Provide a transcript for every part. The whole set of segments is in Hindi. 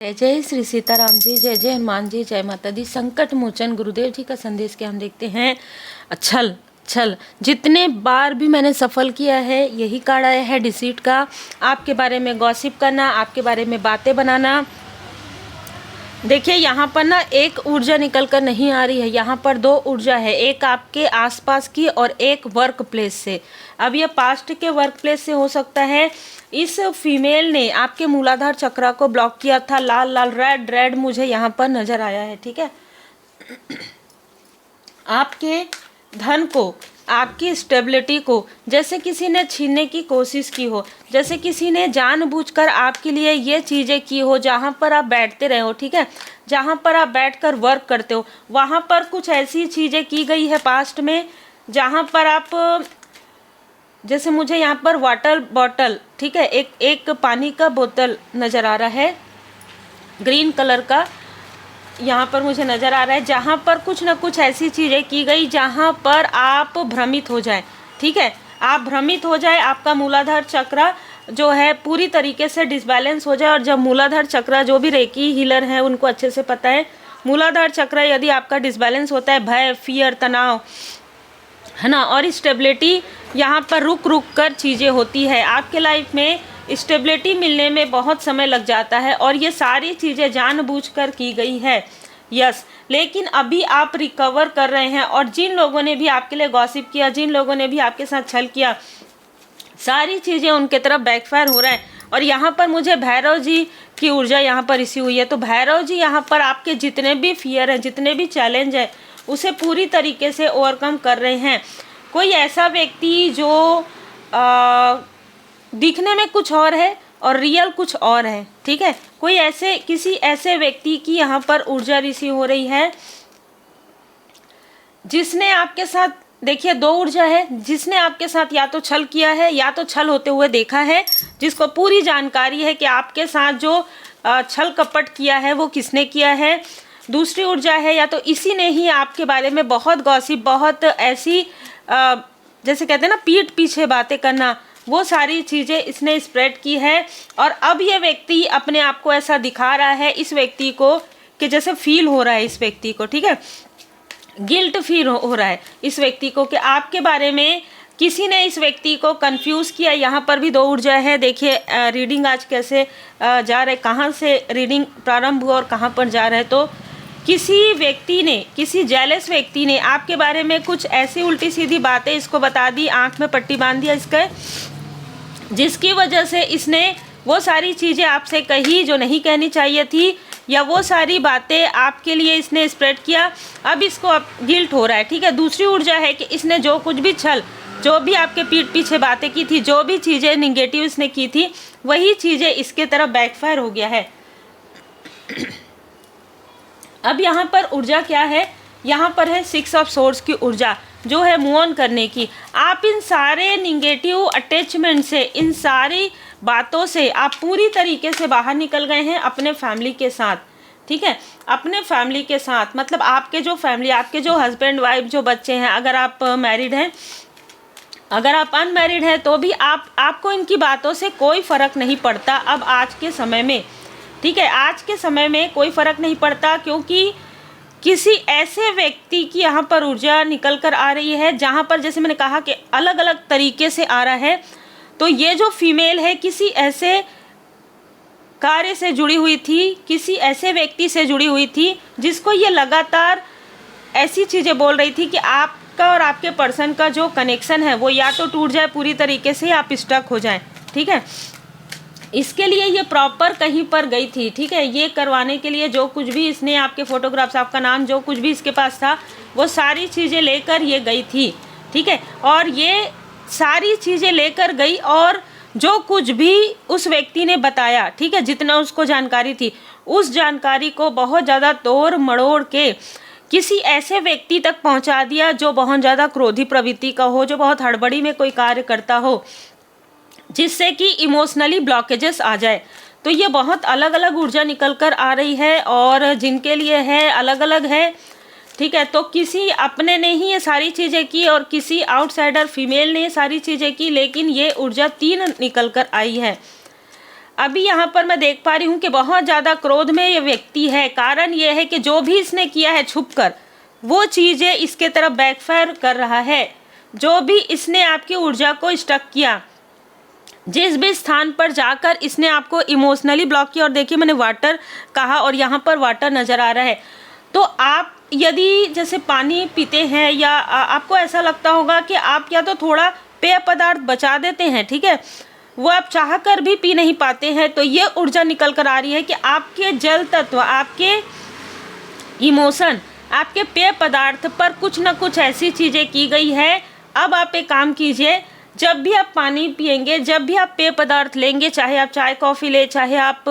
जय जय श्री सीताराम जी, जय जय हनुमान जी, जय माता दी। संकट मोचन गुरुदेव जी का संदेश के हम देखते हैं। छल छल जितने बार भी मैंने सफल किया है यही कार्ड आया है डिसीट का। आपके बारे में गॉसिप करना, आपके बारे में बातें बनाना। देखिए यहाँ पर ना एक ऊर्जा निकल कर नहीं आ रही है, यहाँ पर दो ऊर्जा है, एक आपके आसपास की और एक वर्क प्लेस से। अब ये पास्ट के वर्क प्लेस से हो सकता है। इस फीमेल ने आपके मूलाधार चक्र को ब्लॉक किया था। लाल लाल रेड रेड मुझे यहाँ पर नजर आया है। ठीक है, आपके धन को, आपकी स्टेबिलिटी को जैसे किसी ने छीनने की कोशिश की हो, जैसे किसी ने जानबूझकर आपके लिए ये चीज़ें की हो। जहाँ पर आप बैठते रहे हो, ठीक है, जहाँ पर आप बैठकर वर्क करते हो, वहाँ पर कुछ ऐसी चीज़ें की गई है पास्ट में जहाँ पर आप, जैसे मुझे यहाँ पर वाटर बॉटल, ठीक है, एक पानी का बोतल नज़र आ रहा है ग्रीन कलर का, यहाँ पर मुझे नज़र आ रहा है, जहाँ पर कुछ ना कुछ ऐसी चीज़ें की गई जहाँ पर आप भ्रमित हो जाए। ठीक है, आप भ्रमित हो जाए, आपका मूलाधार चक्र जो है पूरी तरीके से डिसबैलेंस हो जाए। और जब मूलाधार चक्र, जो भी रेकी हीलर हैं उनको अच्छे से पता है, मूलाधार चक्र यदि आपका डिसबैलेंस होता है, भय, फियर, तनाव, है ना, और स्टेबिलिटी यहाँ पर रुक रुक कर चीज़ें होती है। आपके लाइफ में स्टेबिलिटी मिलने में बहुत समय लग जाता है और ये सारी चीज़ें जानबूझकर की गई है। यस, लेकिन अभी आप रिकवर कर रहे हैं। और जिन लोगों ने भी आपके लिए गॉसिप किया, जिन लोगों ने भी आपके साथ छल किया, सारी चीज़ें उनके तरफ बैकफायर हो रहा है। और यहाँ पर मुझे भैरव जी की ऊर्जा यहाँ पर इसी हुई है। तो भैरव जी यहाँ पर आपके जितने भी फियर हैं, जितने भी चैलेंज है, उसे पूरी तरीके से ओवरकम कर रहे हैं। कोई ऐसा व्यक्ति जो दिखने में कुछ और है और रियल कुछ और है। ठीक है, कोई ऐसे, किसी ऐसे व्यक्ति की यहाँ पर ऊर्जा रिसीव हो रही है जिसने आपके साथ, देखिए दो ऊर्जा है, जिसने आपके साथ या तो छल किया है या तो छल होते हुए देखा है, जिसको पूरी जानकारी है कि आपके साथ जो छल कपट किया है वो किसने किया है। दूसरी ऊर्जा है या तो इसी ने ही आपके बारे में बहुत गॉसिप, बहुत ऐसी जैसे कहते हैं ना पीठ पीछे बातें करना, वो सारी चीज़ें इसने स्प्रेड की है। और अब ये व्यक्ति अपने आप को ऐसा दिखा रहा है इस व्यक्ति को कि जैसे फील हो रहा है इस व्यक्ति को, ठीक है, गिल्ट फील हो रहा है इस व्यक्ति को कि आपके बारे में किसी ने इस व्यक्ति को कंफ्यूज किया। यहाँ पर भी दो ऊर्जा है। देखिए रीडिंग आज कैसे जा रहे, कहाँ से रीडिंग प्रारंभ हुआ और कहाँ पर जा रहे। तो किसी व्यक्ति ने, किसी जेलस व्यक्ति ने आपके बारे में कुछ ऐसी उल्टी सीधी बातें इसको बता दी, आंख में पट्टी बांध दिया इसके, जिसकी वजह से इसने वो सारी चीज़ें आपसे कही जो नहीं कहनी चाहिए थी, या वो सारी बातें आपके लिए इसने स्प्रेड किया। अब इसको अब गिल्ट हो रहा है। ठीक है, दूसरी ऊर्जा है कि इसने जो कुछ भी छल, जो भी आपके पीठ पीछे बातें की थी, जो भी चीज़ें निगेटिव इसने की थी, वही चीज़ें इसके तरफ बैकफायर हो गया है। अब यहाँ पर ऊर्जा क्या है, यहाँ पर है 6 ऑफ सोर्ड्स की ऊर्जा, जो है मूव ऑन करने की। आप इन सारे निगेटिव अटैचमेंट से, इन सारी बातों से आप पूरी तरीके से बाहर निकल गए हैं अपने फैमिली के साथ। ठीक है, अपने फैमिली के साथ, मतलब आपके जो फैमिली, आपके जो हस्बैंड वाइफ, जो बच्चे हैं, अगर आप मैरिड हैं, अगर आप अनमैरिड हैं तो भी आपको इनकी बातों से कोई फ़र्क नहीं पड़ता अब आज के समय में। ठीक है, आज के समय में कोई फ़र्क नहीं पड़ता, क्योंकि किसी ऐसे व्यक्ति की यहाँ पर ऊर्जा निकल कर आ रही है जहाँ पर, जैसे मैंने कहा कि अलग अलग तरीके से आ रहा है। तो ये जो फीमेल है किसी ऐसे कार्य से जुड़ी हुई थी, किसी ऐसे व्यक्ति से जुड़ी हुई थी जिसको ये लगातार ऐसी चीज़ें बोल रही थी कि आपका और आपके पर्सन का जो कनेक्शन है वो या तो टूट जाए पूरी तरीके से, या आप स्टक हो जाएं। ठीक है, इसके लिए ये प्रॉपर कहीं पर गई थी। ठीक है, ये करवाने के लिए जो कुछ भी इसने, आपके फोटोग्राफ्स, आपका नाम, जो कुछ भी इसके पास था, वो सारी चीज़ें लेकर ये गई थी। ठीक है, और ये सारी चीज़ें लेकर गई और जो कुछ भी उस व्यक्ति ने बताया, ठीक है, जितना उसको जानकारी थी, उस जानकारी को बहुत ज़्यादा तोड़ मड़ोड़ के किसी ऐसे व्यक्ति तक पहुंचा दिया जो बहुत ज़्यादा क्रोधी प्रवृत्ति का हो, जो बहुत हड़बड़ी में कोई कार्य करता हो, जिससे कि इमोशनली ब्लॉकेजेस आ जाए। तो ये बहुत अलग अलग ऊर्जा निकल कर आ रही है और जिनके लिए है अलग अलग है। ठीक है, तो किसी अपने ने ही ये सारी चीज़ें की और किसी आउटसाइडर फीमेल ने ये सारी चीज़ें की, लेकिन ये ऊर्जा 3 निकल कर आई है। अभी यहाँ पर मैं देख पा रही हूँ कि बहुत ज़्यादा क्रोध में ये व्यक्ति है। कारण ये है कि जो भी इसने किया है छुपकर, वो चीज़ें इसके तरफ बैकफायर कर रहा है। जो भी इसने आपकी ऊर्जा को स्टक किया, जिस भी स्थान पर जाकर इसने आपको इमोशनली ब्लॉक किया, और देखिए मैंने वाटर कहा और यहाँ पर वाटर नज़र आ रहा है। तो आप यदि जैसे पानी पीते हैं या आपको ऐसा लगता होगा कि आप या तो थोड़ा पेय पदार्थ बचा देते हैं, ठीक है, वो आप चाह कर भी पी नहीं पाते हैं, तो ये ऊर्जा निकल कर आ रही है कि आपके जल तत्व, आपके इमोशन, आपके पेय पदार्थ पर कुछ ना कुछ ऐसी चीज़ें की गई है। अब आप एक काम कीजिए, जब भी आप पानी पिएंगे, जब भी आप पेय पदार्थ लेंगे, चाहे आप चाय कॉफ़ी ले, चाहे आप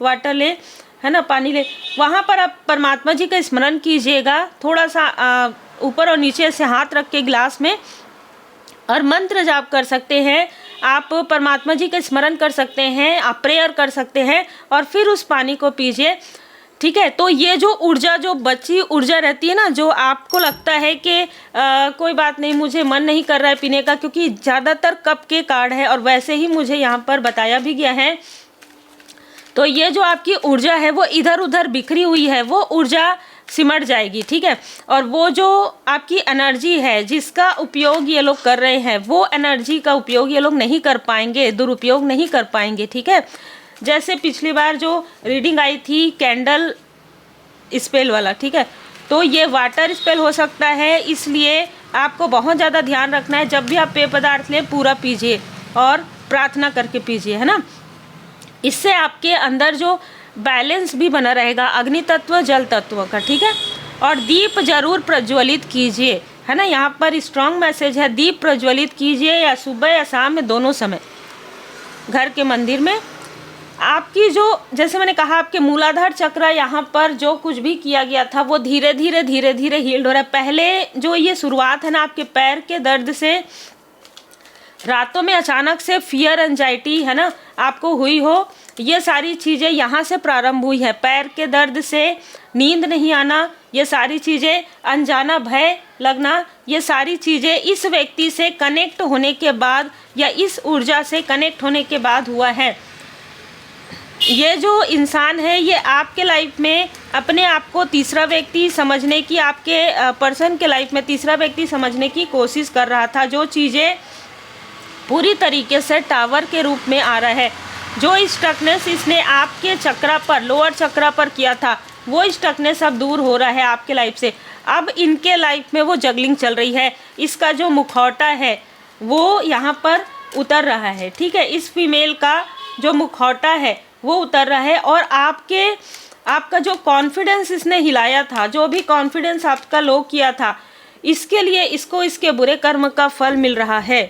वाटर लें, है ना, पानी ले, वहाँ पर आप परमात्मा जी का स्मरण कीजिएगा। थोड़ा सा ऊपर और नीचे से हाथ रख के गिलास में, और मंत्र जाप कर सकते हैं आप, परमात्मा जी का स्मरण कर सकते हैं, आप प्रेयर कर सकते हैं, और फिर उस पानी को पीजिए, ठीक है। तो ये जो ऊर्जा, जो बची ऊर्जा रहती है ना, जो आपको लगता है कि कोई बात नहीं, मुझे मन नहीं कर रहा है पीने का, क्योंकि ज़्यादातर कप के कार्ड है और वैसे ही मुझे यहाँ पर बताया भी गया है, तो ये जो आपकी ऊर्जा है वो इधर उधर बिखरी हुई है, वो ऊर्जा सिमट जाएगी, ठीक है। और वो जो आपकी एनर्जी है जिसका उपयोग ये लोग कर रहे हैं, वो एनर्जी का उपयोग ये लोग नहीं कर पाएंगे, दुरुपयोग नहीं कर पाएंगे, ठीक है। जैसे पिछली बार जो रीडिंग आई थी कैंडल स्पेल वाला, ठीक है, तो ये वाटर स्पेल हो सकता है, इसलिए आपको बहुत ज़्यादा ध्यान रखना है। जब भी आप पेय पदार्थ लें, पूरा पीजिए और प्रार्थना करके पीजिए, है ना। इससे आपके अंदर जो बैलेंस भी बना रहेगा, अग्नि तत्व जल तत्व का, ठीक है। और दीप जरूर प्रज्वलित कीजिए, है ना, यहाँ पर स्ट्रॉन्ग मैसेज है, दीप प्रज्वलित कीजिए, या सुबह या शाम में, दोनों समय घर के मंदिर में। आपकी जो, जैसे मैंने कहा, आपके मूलाधार चक्र, यहाँ पर जो कुछ भी किया गया था वो धीरे धीरे धीरे धीरे हील्ड हो रहा है। पहले जो ये शुरुआत है ना, आपके पैर के दर्द से, रातों में अचानक से फियर एंजाइटी, है ना, आपको हुई हो, ये सारी चीज़ें यहाँ से प्रारंभ हुई है। पैर के दर्द से, नींद नहीं आना, ये सारी चीज़ें, अनजाना भय लगना, ये सारी चीज़ें इस व्यक्ति से कनेक्ट होने के बाद या इस ऊर्जा से कनेक्ट होने के बाद हुआ है। ये जो इंसान है, ये आपके लाइफ में अपने आप को तीसरा व्यक्ति समझने की, आपके पर्सन के लाइफ में तीसरा व्यक्ति समझने की कोशिश कर रहा था। जो चीज़ें पूरी तरीके से टावर के रूप में आ रहा है, जो स्टकनेस इसने आपके चक्रा पर, लोअर चक्रा पर किया था, वो स्टकनेस अब दूर हो रहा है आपके लाइफ से। अब इनके लाइफ में वो जगलिंग चल रही है, इसका जो मुखौटा है वो यहाँ पर उतर रहा है, ठीक है। इस फीमेल का जो मुखौटा है वो उतर रहा है, और आपका जो कॉन्फिडेंस इसने हिलाया था, जो भी कॉन्फिडेंस आपका लो किया था, इसके लिए इसको इसके बुरे कर्म का फल मिल रहा है।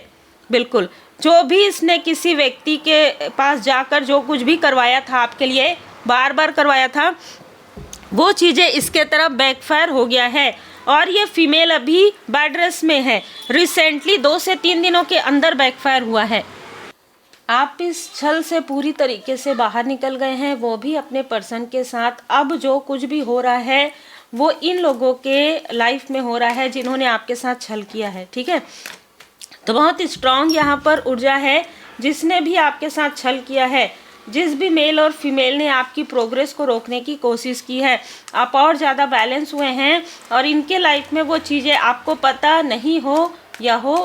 बिल्कुल, जो भी इसने किसी व्यक्ति के पास जाकर जो कुछ भी करवाया था आपके लिए, बार बार करवाया था, वो चीज़ें इसके तरफ बैकफायर हो गया है। और ये फीमेल अभी बेड रेस्ट में है, रिसेंटली 2 से 3 दिनों के अंदर बैकफायर हुआ है। आप इस छल से पूरी तरीके से बाहर निकल गए हैं, वो भी अपने पर्सन के साथ। अब जो कुछ भी हो रहा है वो इन लोगों के लाइफ में हो रहा है जिन्होंने आपके साथ छल किया है, ठीक है। तो बहुत स्ट्रॉन्ग यहाँ पर ऊर्जा है, जिसने भी आपके साथ छल किया है, जिस भी मेल और फीमेल ने आपकी प्रोग्रेस को रोकने की कोशिश की है, आप और ज़्यादा बैलेंस हुए हैं। और इनके लाइफ में वो चीज़ें आपको पता नहीं हो या हो,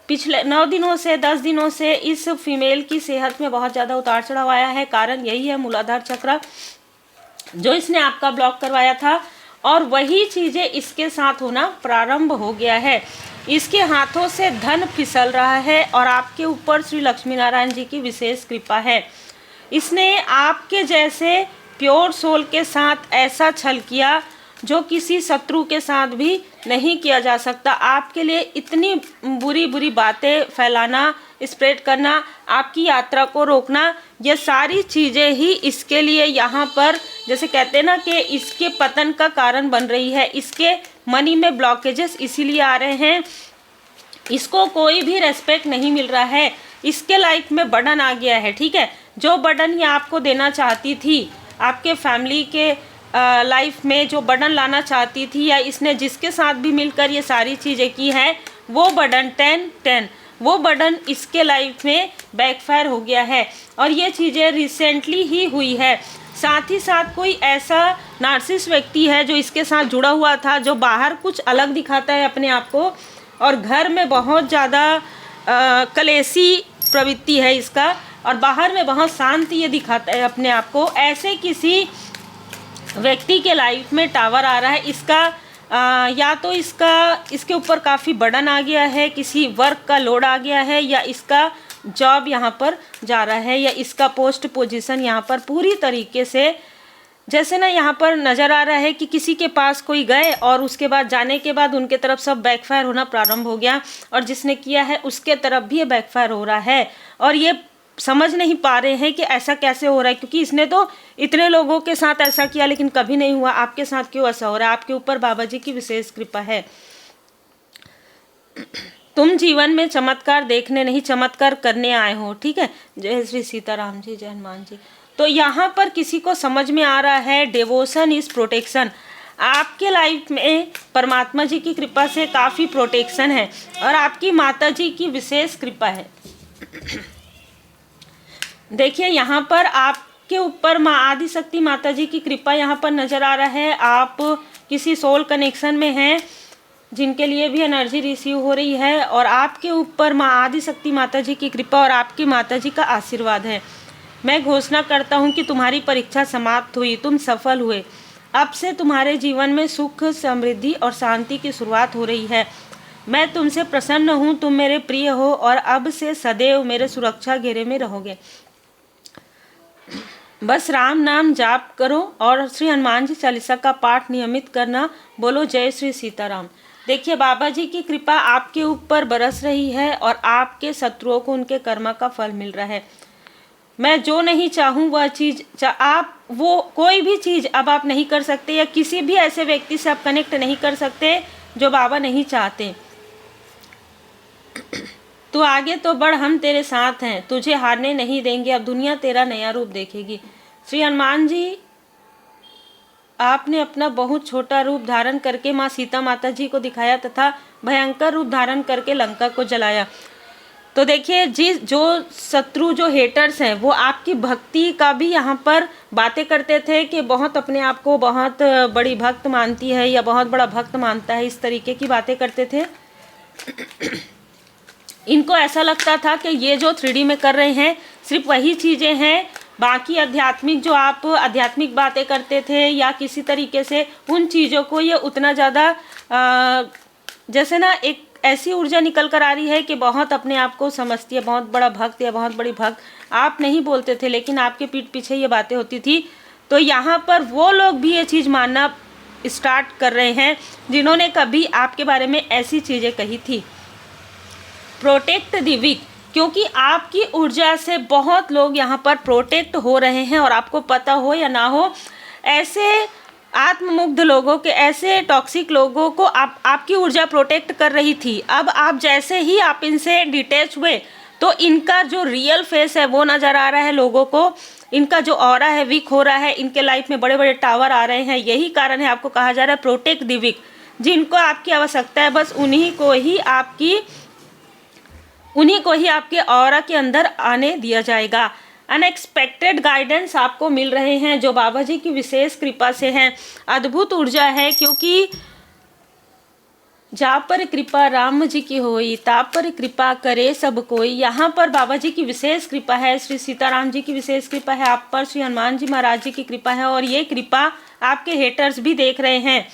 पिछले 9 दिनों से 10 दिनों से इस फीमेल की सेहत में बहुत ज़्यादा उतार चढ़ाव आया है। कारण यही है, मूलाधार चक्र जो इसने आपका ब्लॉक करवाया था, और वही चीज़ें इसके साथ होना प्रारंभ हो गया है। इसके हाथों से धन फिसल रहा है, और आपके ऊपर श्री लक्ष्मी नारायण जी की विशेष कृपा है। इसने आपके जैसे प्योर सोल के साथ ऐसा छल किया जो किसी शत्रु के साथ भी नहीं किया जा सकता। आपके लिए इतनी बुरी बुरी बातें फैलाना, स्प्रेड करना, आपकी यात्रा को रोकना, ये सारी चीज़ें ही इसके लिए यहाँ पर, जैसे कहते हैं ना, कि इसके पतन का कारण बन रही है। इसके मनी में ब्लॉकेजेस इसीलिए आ रहे हैं, इसको कोई भी रेस्पेक्ट नहीं मिल रहा है, इसके लाइफ में बर्डन आ गया है, ठीक है। जो बर्डन ये आपको देना चाहती थी, आपके फैमिली के लाइफ में जो बर्डन लाना चाहती थी, या इसने जिसके साथ भी मिलकर ये सारी चीज़ें की है, वो बर्डन 10-10 वो बर्डन इसके लाइफ में बैकफायर हो गया है। और ये चीज़ें रिसेंटली ही हुई है। साथ ही साथ कोई ऐसा नार्सिसिस्ट व्यक्ति है जो इसके साथ जुड़ा हुआ था, जो बाहर कुछ अलग दिखाता है अपने आप को, और घर में बहुत ज़्यादा कलेशी प्रवृत्ति है इसका, और बाहर में बहुत शांत ये दिखाता है अपने आप को। ऐसे किसी व्यक्ति के लाइफ में टावर आ रहा है। इसका या तो इसके ऊपर काफ़ी बर्डन आ गया है, किसी वर्क का लोड आ गया है, या इसका जॉब यहाँ पर जा रहा है, या इसका पोस्ट पोजीशन यहाँ पर पूरी तरीके से, जैसे ना यहाँ पर नज़र आ रहा है कि किसी के पास कोई गए और उसके बाद जाने के बाद उनके तरफ सब बैकफायर होना प्रारंभ हो गया, और जिसने किया है उसके तरफ भी ये बैकफायर हो रहा है। और ये समझ नहीं पा रहे हैं कि ऐसा कैसे हो रहा है, क्योंकि इसने तो इतने लोगों के साथ ऐसा किया लेकिन कभी नहीं हुआ, आपके साथ क्यों ऐसा हो रहा है? आपके ऊपर बाबा जी की विशेष कृपा है। तुम जीवन में चमत्कार देखने नहीं, चमत्कार करने आए हो। ठीक है, जय श्री सीताराम जी, जय हनुमान जी। तो यहाँ पर किसी को समझ में आ रहा है डिवोशन इज प्रोटेक्शन। आपके लाइफ में परमात्मा जी की कृपा से काफ़ी प्रोटेक्शन है, और आपकी माता जी की विशेष कृपा है। देखिए यहाँ पर आपके ऊपर माँ आदि शक्ति माता जी की कृपा यहाँ पर नज़र आ रहा है। आप किसी सोल कनेक्शन में हैं जिनके लिए भी एनर्जी रिसीव हो रही है, और आपके ऊपर माँ आदि शक्ति माता जी की कृपा और आपकी माता जी का आशीर्वाद है। मैं घोषणा करता हूँ कि तुम्हारी परीक्षा समाप्त हुई, तुम सफल हुए। अब से तुम्हारे जीवन में सुख, समृद्धि और शांति की शुरुआत हो रही है। मैं तुमसे प्रसन्न हूँ, तुम मेरे प्रिय हो, और अब से सदैव मेरे सुरक्षा घेरे में रहोगे। बस राम नाम जाप करो और श्री हनुमान जी चालीसा का पाठ नियमित करना। बोलो जय श्री सीताराम। देखिए बाबा जी की कृपा आपके ऊपर बरस रही है, और आपके शत्रुओं को उनके कर्म का फल मिल रहा है। मैं जो नहीं चाहूँ वह चीज़ आप, वो कोई भी चीज़ अब आप नहीं कर सकते, या किसी भी ऐसे व्यक्ति से आप कनेक्ट नहीं कर सकते जो बाबा नहीं चाहते। तू आगे तो बढ़, हम तेरे साथ हैं, तुझे हारने नहीं देंगे, अब दुनिया तेरा नया रूप देखेगी। श्री हनुमान जी, आपने अपना बहुत छोटा रूप धारण करके माँ सीता माता जी को दिखाया तथा भयंकर रूप धारण करके लंका को जलाया। तो देखिए जो शत्रु, जो हेटर्स हैं, वो आपकी भक्ति का भी यहाँ पर बातें करते थे कि बहुत अपने आप को बहुत बड़ी भक्त मानती है या बहुत बड़ा भक्त मानता है, इस तरीके की बातें करते थे। इनको ऐसा लगता था कि ये जो 3D में कर रहे हैं सिर्फ वही चीज़ें हैं, बाकी आध्यात्मिक जो आप आध्यात्मिक बातें करते थे या किसी तरीके से उन चीज़ों को ये उतना ज़्यादा जैसे ना एक ऐसी ऊर्जा निकल कर आ रही है कि बहुत अपने आप को समझती है, बहुत बड़ा भक्त या बहुत बड़ी भक्त। आप नहीं बोलते थे लेकिन आपके पीठ पीछे ये बातें होती थी। तो यहाँ पर वो लोग भी ये चीज़ मानना स्टार्ट कर रहे हैं जिन्होंने कभी आपके बारे में ऐसी चीज़ें कही थी। प्रोटेक्ट द वीक, क्योंकि आपकी ऊर्जा से बहुत लोग यहाँ पर प्रोटेक्ट हो रहे हैं, और आपको पता हो या ना हो, ऐसे आत्ममुग्ध लोगों के, ऐसे टॉक्सिक लोगों को आपकी ऊर्जा प्रोटेक्ट कर रही थी। अब आप जैसे ही आप इनसे डिटैच हुए तो इनका जो रियल फेस है वो नज़र आ रहा है लोगों को, इनका जो ऑरा है वीक हो रहा है, इनके लाइफ में बड़े बड़े टावर आ रहे हैं। यही कारण है आपको कहा जा रहा है प्रोटेक्ट द वीक। जिनको आपकी आवश्यकता है बस उन्हीं को ही आपके ऑरा के अंदर आने दिया जाएगा। अनएक्सपेक्टेड गाइडेंस आपको मिल रहे हैं जो बाबा जी की विशेष कृपा से हैं। अद्भुत ऊर्जा है, क्योंकि जा पर कृपा राम जी की होई, ता पर कृपा करे सब कोई। यहाँ पर बाबा जी की विशेष कृपा है, श्री सीताराम जी की विशेष कृपा है आप पर, श्री हनुमान जी महाराज जी की कृपा है, और ये कृपा आपके हेटर्स भी देख रहे हैं।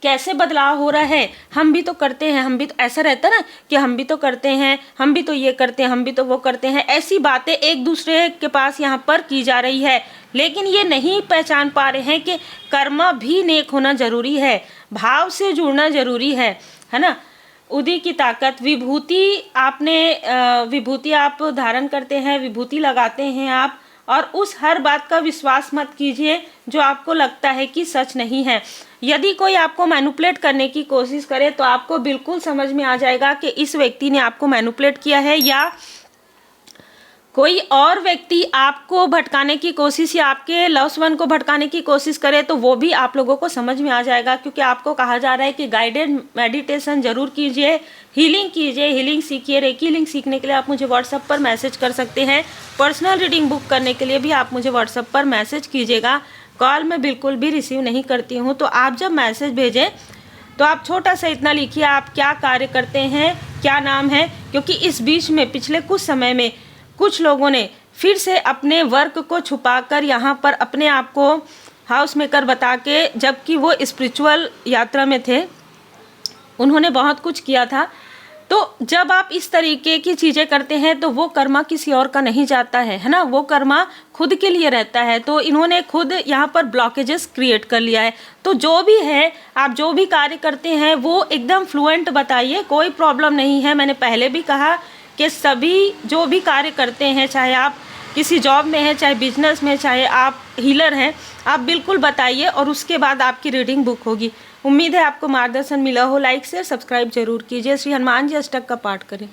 कैसे बदलाव हो रहा है, हम भी तो करते हैं, हम भी तो, ऐसा रहता ना कि हम भी तो करते हैं, हम भी तो ये करते हैं, हम भी तो वो करते हैं, ऐसी बातें एक दूसरे के पास यहाँ पर की जा रही है। लेकिन ये नहीं पहचान पा रहे हैं कि कर्म भी नेक होना जरूरी है, भाव से जुड़ना जरूरी है ना। उदी की ताकत, विभूति आप धारण करते हैं, विभूति लगाते हैं आप, और उस हर बात का विश्वास मत कीजिए जो आपको लगता है कि सच नहीं है। यदि कोई आपको मैनिपुलेट करने की कोशिश करे तो आपको बिल्कुल समझ में आ जाएगा कि इस व्यक्ति ने आपको मैनिपुलेट किया है, या कोई और व्यक्ति आपको भटकाने की कोशिश या आपके लव्स वन को भटकाने की कोशिश करे तो वो भी आप लोगों को समझ में आ जाएगा, क्योंकि आपको कहा जा रहा है कि गाइडेड मेडिटेशन ज़रूर कीजिए, हीलिंग कीजिए, हीलिंग सीखिए। रेकी हीलिंग सीखने के लिए आप मुझे व्हाट्सएप पर मैसेज कर सकते हैं। पर्सनल रीडिंग बुक करने के लिए भी आप मुझे व्हाट्सएप पर मैसेज कीजिएगा। कॉल मैं बिल्कुल भी रिसीव नहीं करती हूँ। तो आप जब मैसेज भेजें तो आप छोटा सा इतना लिखिए, आप क्या कार्य करते हैं, क्या नाम है, क्योंकि इस बीच में पिछले कुछ समय में कुछ लोगों ने फिर से अपने वर्क को छुपाकर यहाँ पर अपने आप को हाउस मेकर बता के, जबकि वो स्पिरिचुअल यात्रा में थे, उन्होंने बहुत कुछ किया था। तो जब आप इस तरीके की चीज़ें करते हैं तो वो कर्मा किसी और का नहीं जाता है ना, वो कर्मा खुद के लिए रहता है। तो इन्होंने खुद यहाँ पर ब्लॉकेजेस क्रिएट कर लिया है। तो जो भी है, आप जो भी कार्य करते हैं वो एकदम फ्लुएंट बताइए, कोई प्रॉब्लम नहीं है। मैंने पहले भी कहा कि सभी जो भी कार्य करते हैं, चाहे आप किसी जॉब में हैं, चाहे बिजनेस में, चाहे आप हीलर हैं, आप बिल्कुल बताइए और उसके बाद आपकी रीडिंग बुक होगी। उम्मीद है आपको मार्गदर्शन मिला हो। लाइक शेयर सब्सक्राइब जरूर कीजिए। श्री हनुमान जी अष्टक का पाठ करें।